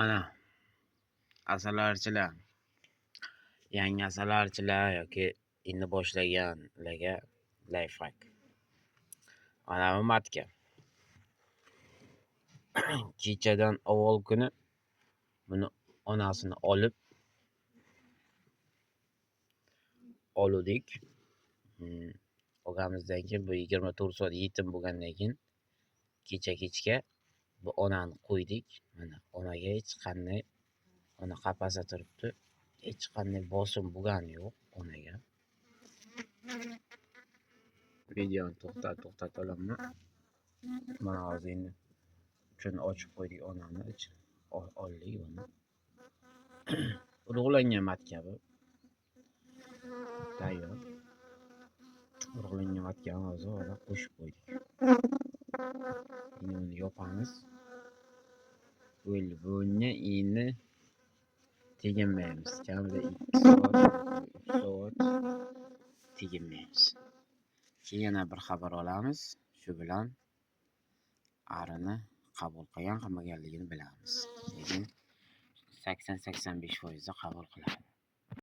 Ana asalarichilar, yangi asalarichilar yoki endi boshlaganlarga lifehack. Ana bu matka. Kechadan avval kuni buni onasini oluvdik. Olganimizdan keyin bu 24 soat yetim bo'lgandan keyin kechga bu onani qo'ydik. Mana onaga hech qanday ona qafasda turibdi. Hech qanday bosim bo'lgani yo'q onaga. Videoni to'xtatib olaman. Mana hozir endi uchun ochib qo'ydik onani. Oldik buni. Urug'langan matka bu. Tayyor. Urug'langan matkani hozir qo'shib qo'ydik. Endi uni yopamiz. Bunga endi teginmaymiz. Kamida 2 soat teginmaymiz. Keyin yana bir xabar olamiz. Shu bilan arini qabul qilmaganligini bilamiz. Lekin 80-85% qabul qiladi.